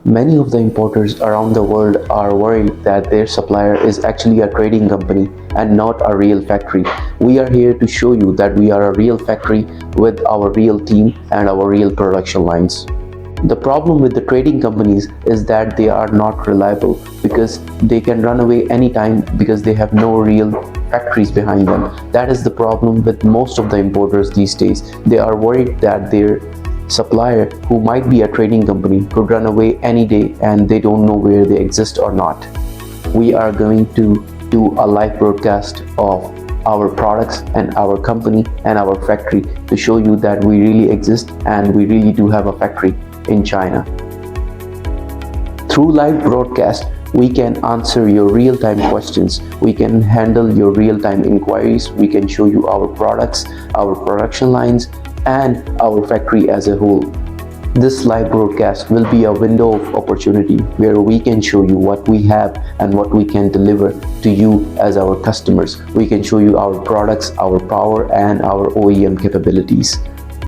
Many of the importers around the world are worried that their supplier is actually a trading company and not a real factory. We are here to show you that we are a real factory with our real team and our real production lines. The problem with the trading companies is that they are not reliable because they can run away anytime because they have no real factories behind them. That is the problem with most of the importers these days. They are worried that their supplier, who might be a trading company, could run away any day and they don't know where they exist or not. We are going to do a live broadcast of our products and our company and our factory to show you that we really exist and we really do have a factory in China. Through live broadcast, we can answer your real-time questions, we can handle your real-time inquiries, we can show you our products, our production lines, and our factory as a whole. This live broadcast will be a window of opportunity where we can show you what we have and what we can deliver to you as our customers. We can show you our products, our power, and our OEM capabilities.